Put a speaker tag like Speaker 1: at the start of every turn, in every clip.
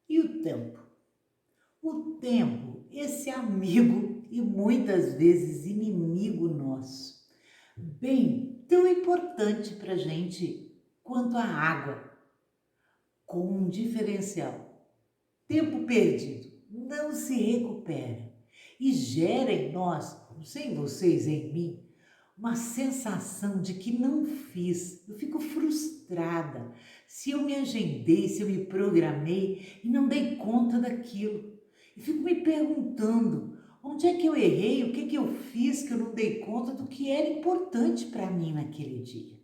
Speaker 1: E o tempo? O tempo, esse amigo e muitas vezes inimigo nosso, bem tão importante para a gente quanto a água, com um diferencial: tempo perdido não se recupera e gera em nós, não sei em vocês, em mim, uma sensação de que não fiz. Eu fico frustrada se eu me agendei, se eu me programei e não dei conta daquilo. E fico me perguntando onde é que eu errei, o que que eu fiz que eu não dei conta do que era importante para mim naquele dia.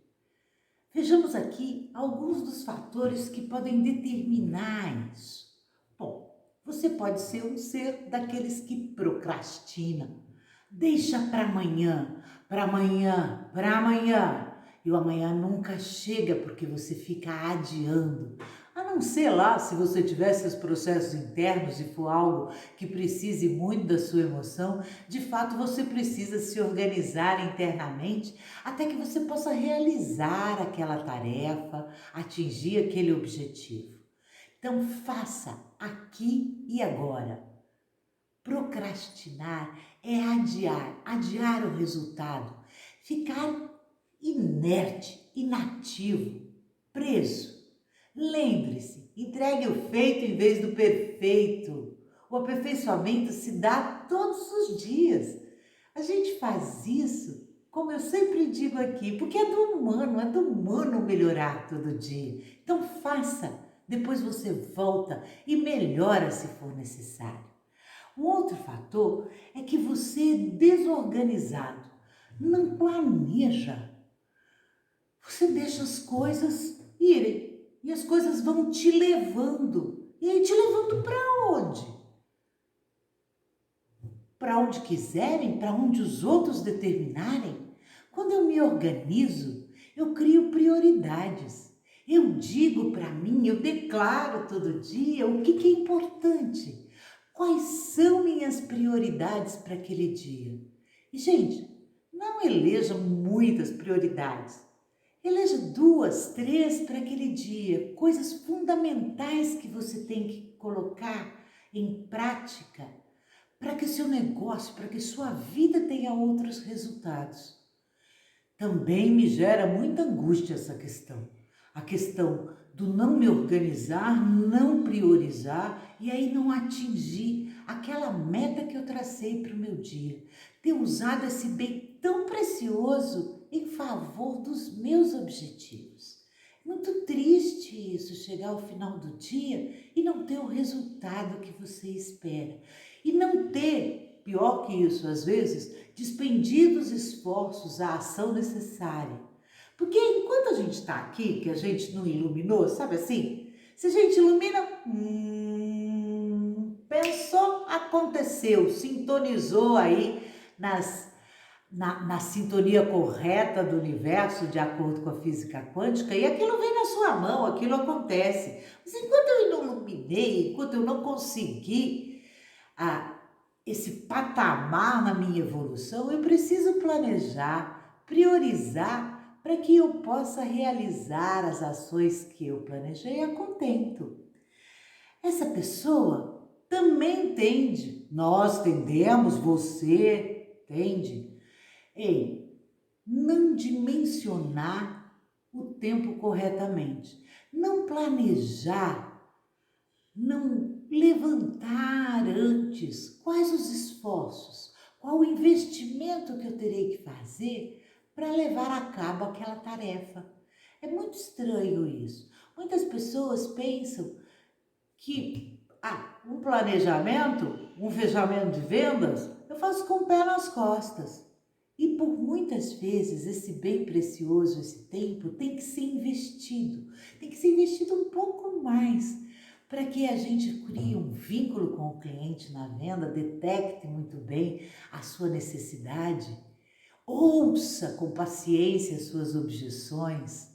Speaker 1: Vejamos aqui alguns dos fatores que podem determinar isso. Bom, você pode ser um ser daqueles que procrastina, deixa para amanhã, para amanhã, para amanhã. E o amanhã nunca chega porque você fica adiando. A não ser lá, se você tiver seus processos internos e for algo que precise muito da sua emoção, de fato você precisa se organizar internamente até que você possa realizar aquela tarefa, atingir aquele objetivo. Então faça aqui e agora. Procrastinar é adiar o resultado, ficar inerte, inativo, preso. Lembre-se, entregue o feito em vez do perfeito. O aperfeiçoamento se dá todos os dias. A gente faz isso, como eu sempre digo aqui, porque é do humano melhorar todo dia. Então faça, depois você volta e melhora se for necessário. Um outro fator é que você é desorganizado, não planeja. Você deixa as coisas irem e as coisas vão te levando. E aí te levando para onde? Para onde quiserem, para onde os outros determinarem. Quando eu me organizo, eu crio prioridades. Eu digo para mim, eu declaro todo dia o que é importante. Quais são minhas prioridades para aquele dia? E, gente, não eleja muitas prioridades. Eleja 2, 3 para aquele dia. Coisas fundamentais que você tem que colocar em prática para que seu negócio, para que sua vida tenha outros resultados. Também me gera muita angústia essa questão. A questão do não me organizar, não priorizar e aí não atingir aquela meta que eu tracei para o meu dia. Ter usado esse bem tão precioso em favor dos meus objetivos. Muito triste isso, chegar ao final do dia e não ter o resultado que você espera. E não ter, pior que isso, às vezes, despendido os esforços, a ação necessária. Porque enquanto a gente está aqui, que a gente não iluminou, sabe assim? Se a gente ilumina, pensou, aconteceu, sintonizou aí na sintonia correta do universo, de acordo com a física quântica, e aquilo vem na sua mão, aquilo acontece. Mas enquanto eu não iluminei, enquanto eu não consegui esse patamar na minha evolução, eu preciso planejar, priorizar, para que eu possa realizar as ações que eu planejei a contento. Essa pessoa também tende, nós tendemos, você tende, em não dimensionar o tempo corretamente, não planejar, não levantar antes quais os esforços, qual o investimento que eu terei que fazer para levar a cabo aquela tarefa. É muito estranho isso. Muitas pessoas pensam que um planejamento, um fechamento de vendas, eu faço com o pé nas costas. E por muitas vezes esse bem precioso, esse tempo, tem que ser investido um pouco mais, para que a gente crie um vínculo com o cliente na venda, detecte muito bem a sua necessidade, ouça com paciência as suas objeções,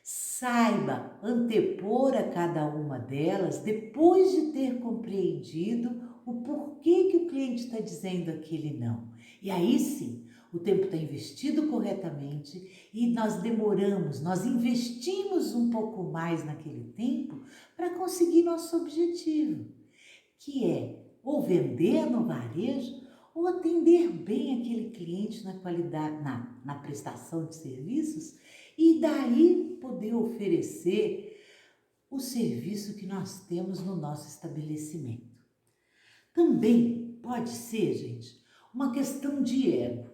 Speaker 1: saiba antepor a cada uma delas depois de ter compreendido o porquê que o cliente está dizendo aquele não. E aí sim, o tempo está investido corretamente e nós investimos um pouco mais naquele tempo para conseguir nosso objetivo, que é ou vender no varejo ou atender bem aquele cliente na qualidade, na prestação de serviços e daí poder oferecer o serviço que nós temos no nosso estabelecimento. Também pode ser, gente, uma questão de ego.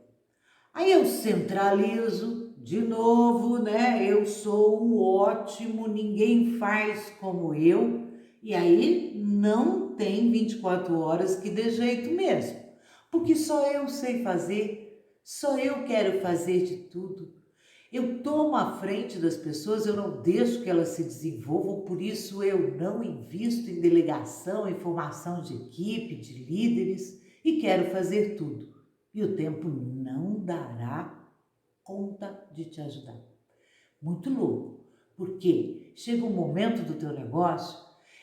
Speaker 1: Aí eu centralizo de novo, né? Eu sou o ótimo, ninguém faz como eu. E aí não tem 24 horas que dê jeito mesmo. Porque só eu sei fazer, só eu quero fazer de tudo. Eu tomo a frente das pessoas, eu não deixo que elas se desenvolvam, por isso eu não invisto em delegação, em formação de equipe, de líderes e quero fazer tudo. E o tempo não dará conta de te ajudar. Muito louco, porque chega um momento do teu negócio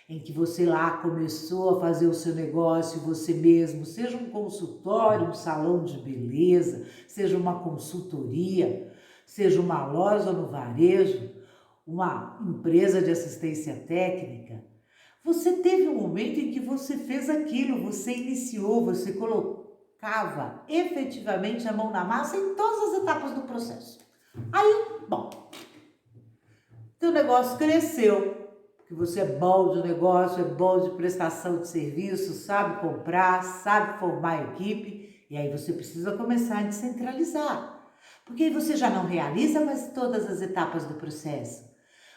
Speaker 1: em que você lá começou a fazer o seu negócio você mesmo, seja um consultório, um salão de beleza, seja uma consultoria, seja uma loja no varejo, uma empresa de assistência técnica. Você teve um momento em que você fez aquilo, você iniciou, você colocava efetivamente a mão na massa em todas as etapas do processo. Aí, bom, teu negócio cresceu, porque você é bom de negócio, é bom de prestação de serviço, sabe comprar, sabe formar equipe, e aí você precisa começar a descentralizar, porque aí você já não realiza mais todas as etapas do processo.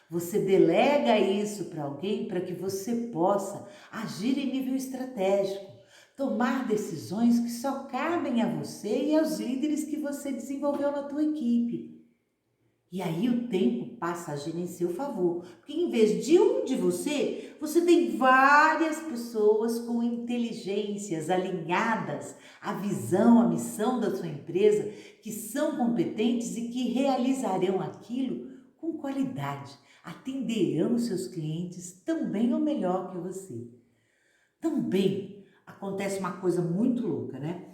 Speaker 1: Você delega isso para alguém para que você possa agir em nível estratégico, tomar decisões que só cabem a você e aos líderes que você desenvolveu na tua equipe. E aí o tempo passa a agir em seu favor, porque em vez de um de você, você tem várias pessoas com inteligências alinhadas à visão, à missão da sua empresa, que são competentes e que realizarão aquilo com qualidade, atenderão os seus clientes também ou melhor que você. Também acontece uma coisa muito louca, né?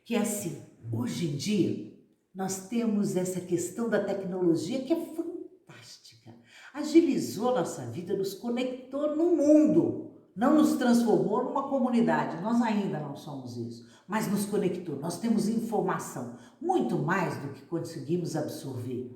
Speaker 1: Que é assim, hoje em dia, nós temos essa questão da tecnologia que é fantástica. Agilizou nossa vida, nos conectou no mundo, não nos transformou numa comunidade. Nós ainda não somos isso, mas nos conectou. Nós temos informação, muito mais do que conseguimos absorver.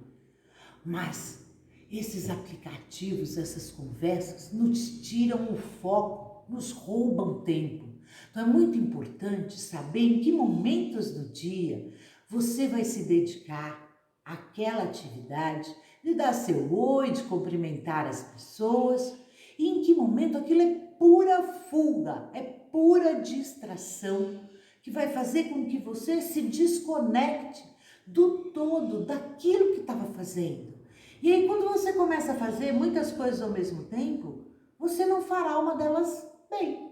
Speaker 1: Mas esses aplicativos, essas conversas, nos tiram o foco, nos roubam tempo. Então é muito importante saber em que momentos do dia você vai se dedicar àquela atividade, de dar seu oi, de cumprimentar as pessoas, e em que momento aquilo é pura fuga, é pura distração, que vai fazer com que você se desconecte do todo, daquilo que estava fazendo. E aí quando você começa a fazer muitas coisas ao mesmo tempo, você não fará uma delas bem.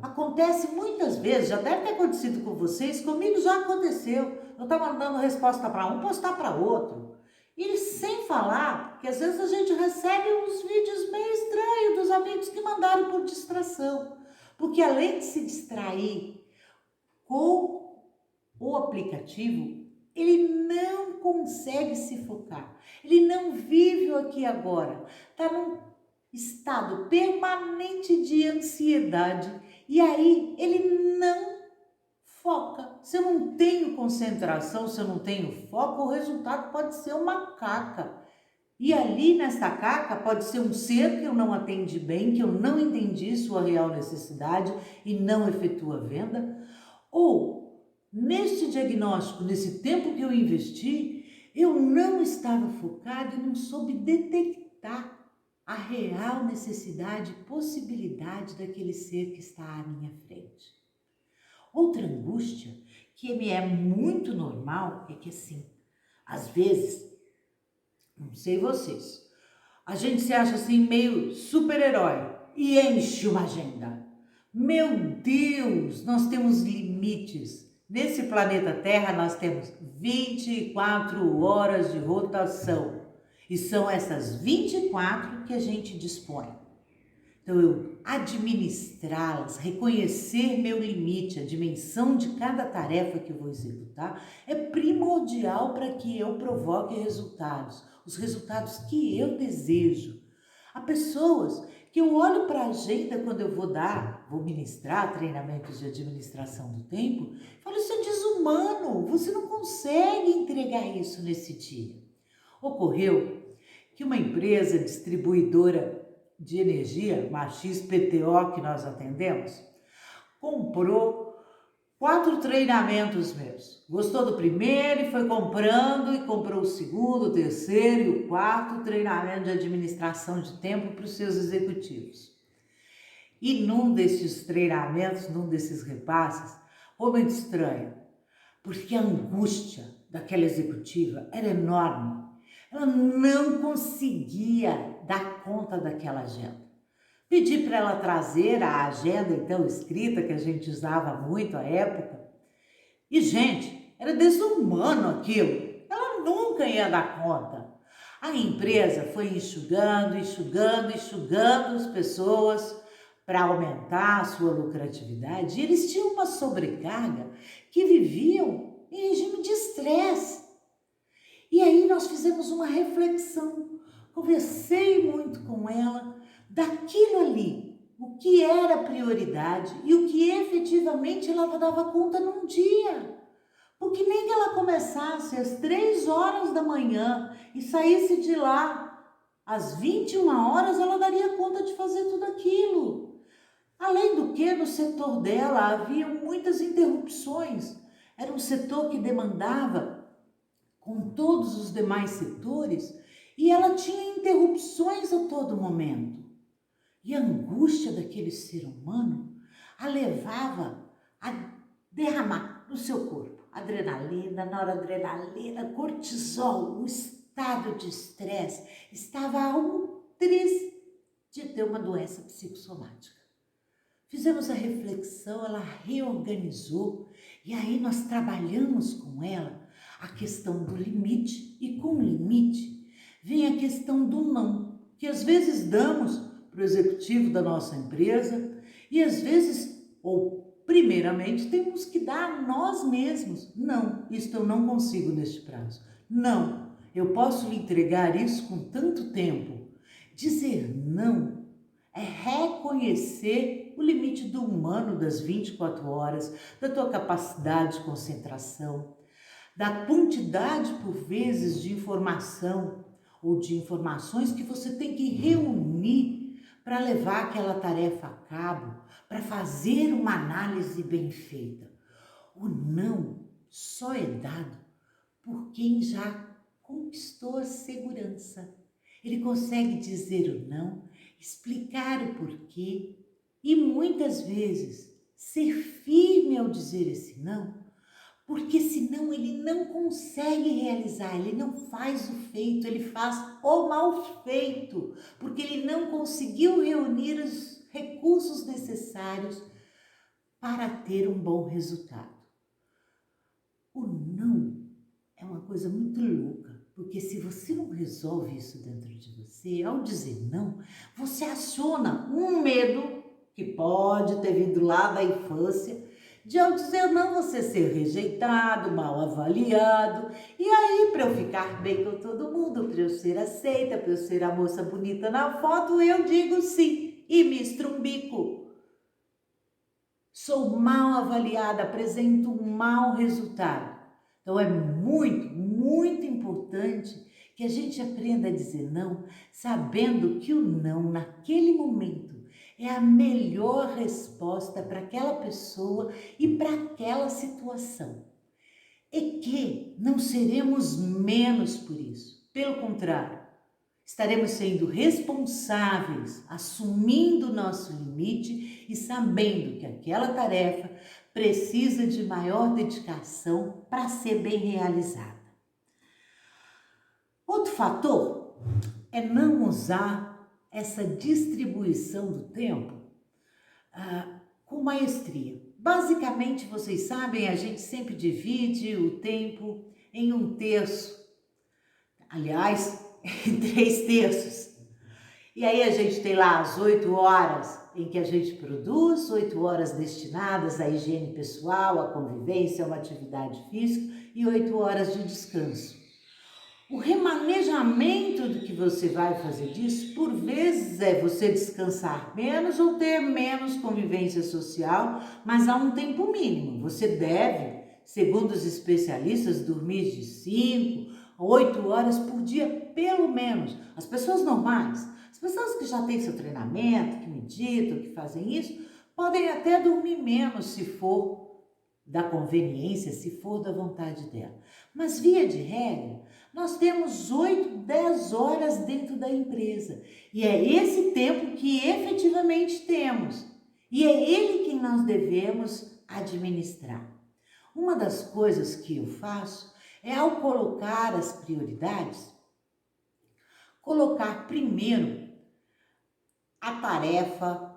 Speaker 1: Acontece muitas vezes, já deve ter acontecido com vocês, comigo já aconteceu. Eu estava dando resposta para um, postar para outro. E sem falar que às vezes a gente recebe uns vídeos meio estranhos dos amigos que mandaram por distração. Porque além de se distrair com o aplicativo, ele não consegue se focar. Ele não vive o aqui e agora. Está num estado permanente de ansiedade. E aí ele não foca. Se eu não tenho concentração, se eu não tenho foco, o resultado pode ser uma caca. E ali nessa caca pode ser um ser que eu não atendi bem, que eu não entendi sua real necessidade e não efetua a venda. Ou neste diagnóstico, nesse tempo que eu investi, eu não estava focado e não soube detectar a real necessidade e possibilidade daquele ser que está à minha frente. Outra angústia que me é muito normal é que assim, às vezes, não sei vocês, a gente se acha assim meio super-herói e enche uma agenda. Meu Deus, nós temos limites. Nesse planeta Terra nós temos 24 horas de rotação. E são essas 24 que a gente dispõe. Então, eu administrá-las, reconhecer meu limite, a dimensão de cada tarefa que eu vou executar, é primordial para que eu provoque resultados, os resultados que eu desejo. Há pessoas que eu olho para a agenda quando eu vou ministrar treinamentos de administração do tempo, e falo, isso é desumano, você não consegue entregar isso nesse dia. Ocorreu que uma empresa distribuidora de energia, uma XPTO que nós atendemos, comprou 4 treinamentos meus. Gostou do primeiro e foi comprando e comprou o segundo, o terceiro e o quarto treinamento de administração de tempo para os seus executivos. E num desses treinamentos, num desses repasses, foi muito estranho, porque a angústia daquela executiva era enorme. Ela não conseguia dar conta daquela agenda. Pedi para ela trazer a agenda, então, escrita, que a gente usava muito à época. E, gente, era desumano aquilo. Ela nunca ia dar conta. A empresa foi enxugando as pessoas para aumentar a sua lucratividade. E eles tinham uma sobrecarga que viviam em regime de estresse. E aí nós fizemos uma reflexão. Conversei muito com ela daquilo ali, o que era prioridade e o que efetivamente ela dava conta num dia. Porque nem que ela começasse às 3 horas da manhã e saísse de lá às 21 horas, ela daria conta de fazer tudo aquilo. Além do que, no setor dela havia muitas interrupções. Era um setor que demandava com todos os demais setores e ela tinha interrupções a todo momento. E a angústia daquele ser humano a levava a derramar no seu corpo adrenalina, noradrenalina, cortisol, um estado de estresse. Estava a um triz de ter uma doença psicossomática. Fizemos a reflexão, ela reorganizou e aí nós trabalhamos com ela a questão do limite. E com o limite vem a questão do não, que às vezes damos para o executivo da nossa empresa e às vezes, ou primeiramente, temos que dar a nós mesmos. Não, isto eu não consigo neste prazo. Não, eu posso lhe entregar isso com tanto tempo. Dizer não é reconhecer o limite do humano das 24 horas, da tua capacidade de concentração, da quantidade, por vezes, de informação ou de informações que você tem que reunir para levar aquela tarefa a cabo, para fazer uma análise bem feita. O não só é dado por quem já conquistou a segurança. Ele consegue dizer o não, explicar o porquê e muitas vezes ser firme ao dizer esse não, porque senão ele não consegue realizar, ele não faz o feito, ele faz o mal feito, porque ele não conseguiu reunir os recursos necessários para ter um bom resultado. O não é uma coisa muito louca, porque se você não resolve isso dentro de você, ao dizer não, você aciona um medo que pode ter vindo lá da infância, de ao dizer não você ser rejeitado, mal avaliado, e aí para eu ficar bem com todo mundo, para eu ser aceita, para eu ser a moça bonita na foto, eu digo sim e me estrumbico. Sou mal avaliada, apresento um mau resultado. Então é muito importante que a gente aprenda a dizer não, sabendo que o não naquele momento é a melhor resposta para aquela pessoa e para aquela situação. E que não seremos menos por isso. Pelo contrário, estaremos sendo responsáveis, assumindo o nosso limite e sabendo que aquela tarefa precisa de maior dedicação para ser bem realizada. Outro fator é não usar essa distribuição do tempo com maestria. Basicamente, vocês sabem, a gente sempre divide o tempo em 1/3. Aliás, em 3/3. E aí a gente tem lá as 8 horas em que a gente produz, 8 horas destinadas à higiene pessoal, à convivência, a uma atividade física e 8 horas de descanso. O remanejamento do que você vai fazer disso, por vezes, é você descansar menos ou ter menos convivência social, mas há um tempo mínimo. Você deve, segundo os especialistas, dormir de 5 a 8 horas por dia, pelo menos. As pessoas normais, as pessoas que já têm seu treinamento, que meditam, que fazem isso, podem até dormir menos se for da conveniência, se for da vontade dela. Mas, via de regra, nós temos 8, 10 horas dentro da empresa. E é esse tempo que efetivamente temos. E é ele que nós devemos administrar. Uma das coisas que eu faço é, ao colocar as prioridades, colocar primeiro a tarefa,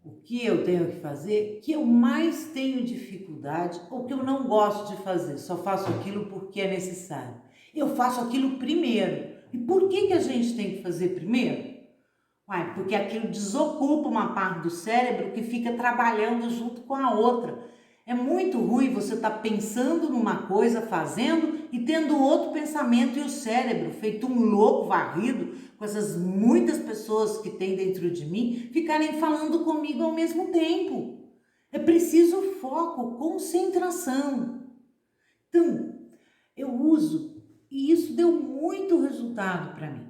Speaker 1: o que eu tenho que fazer, que eu mais tenho dificuldade ou que eu não gosto de fazer, só faço aquilo porque é necessário. Eu faço aquilo primeiro. E por que a gente tem que fazer primeiro? Uai, porque aquilo desocupa uma parte do cérebro que fica trabalhando junto com a outra. É muito ruim você estar pensando numa coisa, fazendo e tendo outro pensamento, e o cérebro, feito um louco varrido, com essas muitas pessoas que tem dentro de mim, ficarem falando comigo ao mesmo tempo. É preciso foco, concentração. Então, eu uso, e isso deu muito resultado para mim.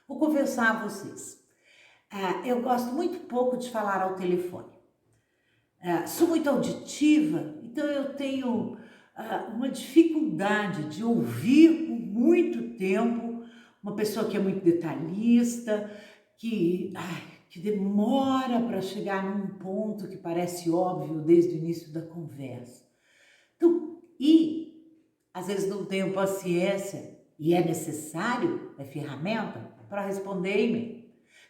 Speaker 1: Vou confessar a vocês. Eu gosto muito pouco de falar ao telefone. Sou muito auditiva, então eu tenho uma dificuldade de ouvir por muito tempo uma pessoa que é muito detalhista, que demora para chegar num ponto que parece óbvio desde o início da conversa. Então, às vezes não tenho paciência e é necessário, é ferramenta para responder e-mail.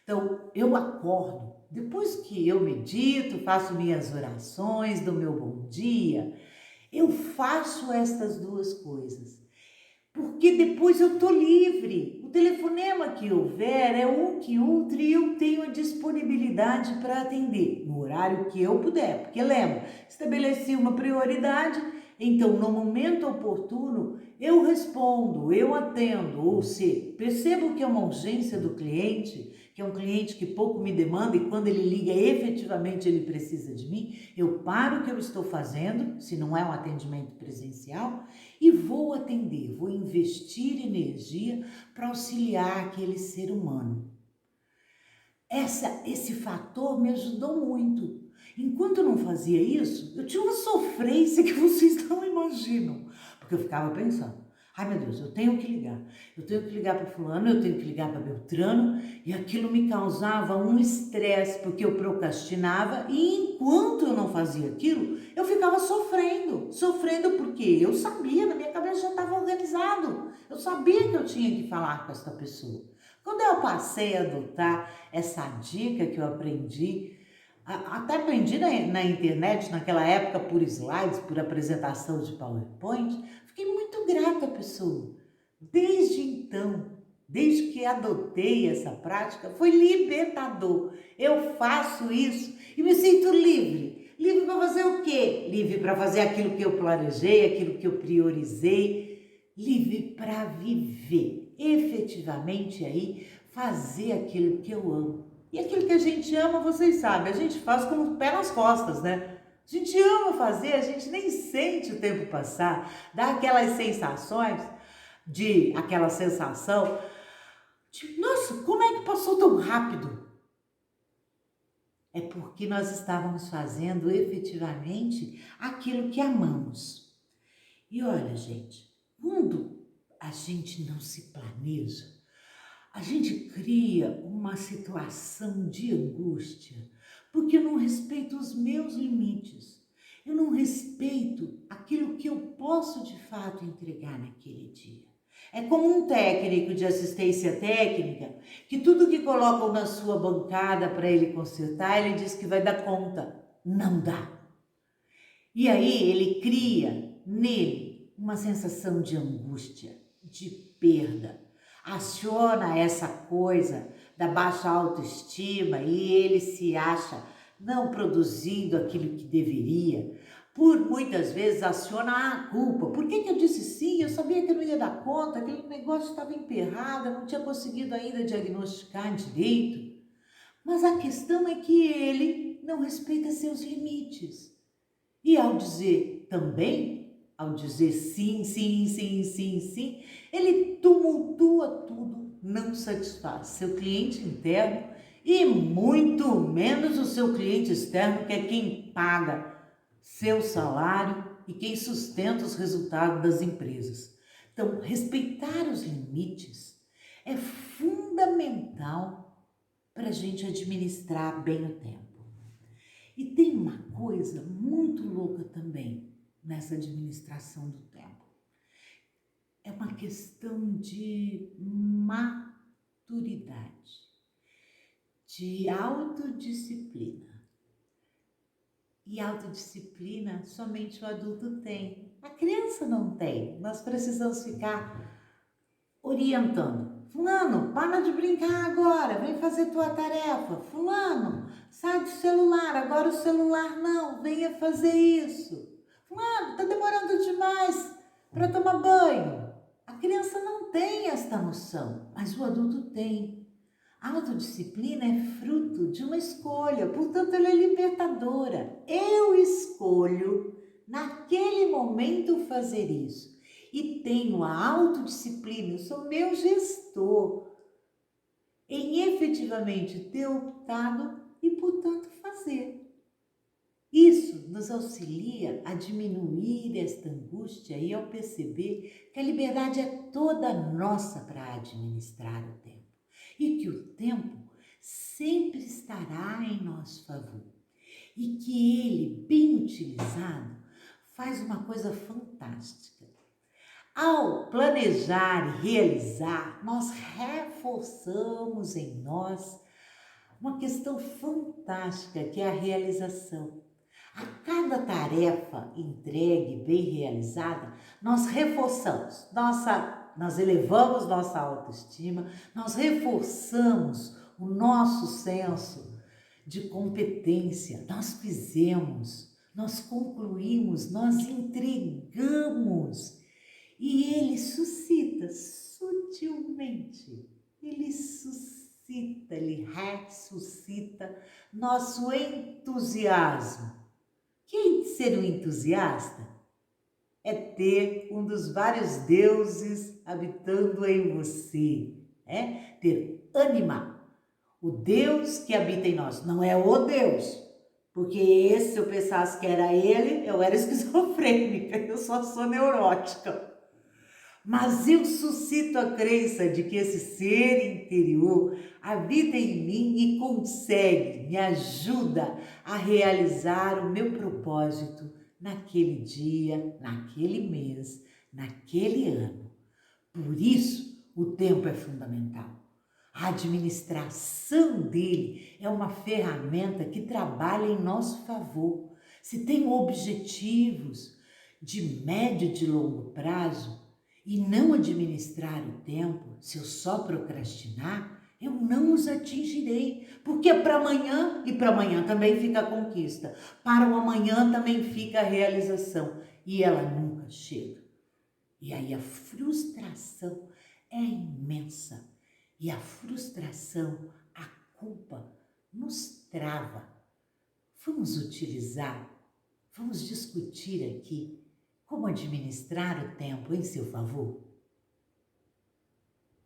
Speaker 1: Então, eu acordo, depois que eu medito, faço minhas orações, do meu bom dia, eu faço estas duas coisas, porque depois eu estou livre. O telefonema que houver é um que outro e eu tenho a disponibilidade para atender, no horário que eu puder, porque lembra, estabeleci uma prioridade, então no momento oportuno eu respondo, eu atendo, ou seja, percebo que é uma urgência do cliente, que é um cliente que pouco me demanda e quando ele liga efetivamente ele precisa de mim, eu paro o que eu estou fazendo, se não é um atendimento presencial, e vou atender, vou investir energia para auxiliar aquele ser humano. Esse fator me ajudou muito. Enquanto eu não fazia isso, eu tinha uma sofrência que vocês não imaginam, porque eu ficava pensando, ai meu Deus, eu tenho que ligar para fulano, eu tenho que ligar para Beltrano, e aquilo me causava um estresse, porque eu procrastinava, e enquanto eu não fazia aquilo, eu ficava sofrendo porque eu sabia, na minha cabeça já estava organizado, eu sabia que eu tinha que falar com essa pessoa. Quando eu passei a adotar essa dica que eu aprendi, até aprendi na internet, naquela época, por slides, por apresentação de PowerPoint, fiquei muito grata à pessoa. Desde então, desde que adotei essa prática, foi libertador. Eu faço isso e me sinto livre. Livre para fazer o quê? Livre para fazer aquilo que eu planejei, aquilo que eu priorizei. Livre para viver, efetivamente aí, fazer aquilo que eu amo. E aquilo que a gente ama, vocês sabem, a gente faz com o pé nas costas, né? A gente ama fazer, a gente nem sente o tempo passar, dá aquela sensação de, nossa, como é que passou tão rápido? É porque nós estávamos fazendo efetivamente aquilo que amamos. E olha, gente, quando a gente não se planeja, a gente cria uma situação de angústia, porque eu não respeito os meus limites. Eu não respeito aquilo que eu posso de fato entregar naquele dia. É como um técnico de assistência técnica, que tudo que colocam na sua bancada para ele consertar, ele diz que vai dar conta. Não dá. E aí ele cria nele uma sensação de angústia, de perda. Aciona essa coisa da baixa autoestima e ele se acha não produzindo aquilo que deveria. por muitas vezes aciona a culpa. Por que que eu disse sim? Eu sabia que eu não ia dar conta, aquele negócio estava emperrado, eu não tinha conseguido ainda diagnosticar direito. Mas a questão é que ele não respeita seus limites. E ao dizer também, ao dizer sim, sim, sim, sim, sim, ele tumultua tudo, não satisfaz seu cliente interno e muito menos o seu cliente externo, que é quem paga seu salário e quem sustenta os resultados das empresas. Então, respeitar os limites é fundamental para a gente administrar bem o tempo. E tem uma coisa muito louca também nessa administração do tempo. É uma questão de maturidade, de autodisciplina. E autodisciplina somente o adulto tem. A criança não tem. Nós precisamos ficar orientando. Fulano, para de brincar agora, vem fazer tua tarefa. Fulano, sai do celular, agora o celular não, venha fazer isso. Fulano, tá demorando demais para tomar banho. A criança não tem esta noção, mas o adulto tem. A autodisciplina é fruto de uma escolha, portanto ela é libertadora. Eu escolho naquele momento fazer isso e tenho a autodisciplina, eu sou meu gestor em efetivamente ter optado e, portanto, fazer. Isso nos auxilia a diminuir esta angústia e ao perceber que a liberdade é toda nossa para administrar o tempo e que o tempo sempre estará em nosso favor e que ele, bem utilizado, faz uma coisa fantástica. Ao planejar e realizar, nós reforçamos em nós uma questão fantástica que é a realização. A cada tarefa entregue, bem realizada, nós reforçamos nós elevamos nossa autoestima, nós reforçamos o nosso senso de competência. Nós fizemos, nós concluímos, nós entregamos. E ele suscita sutilmente, ele ressuscita nosso entusiasmo. Quem ser um entusiasta? É ter um dos vários deuses habitando em você, ter ânima. O Deus que habita em nós, não é o Deus, porque esse, se eu pensasse que era ele, eu era esquizofrênica, eu só sou neurótica. Mas eu suscito a crença de que esse ser interior habita em mim e consegue, me ajuda a realizar o meu propósito naquele dia, naquele mês, naquele ano. Por isso, o tempo é fundamental. A administração dele é uma ferramenta que trabalha em nosso favor. Se tem objetivos de médio e de longo prazo, e não administrar o tempo, se eu só procrastinar, eu não os atingirei, porque é para amanhã, e para amanhã também fica a conquista, para o amanhã também fica a realização, e ela nunca chega. E aí a frustração é imensa, e a frustração, a culpa, nos trava. Vamos discutir aqui como administrar o tempo em seu favor?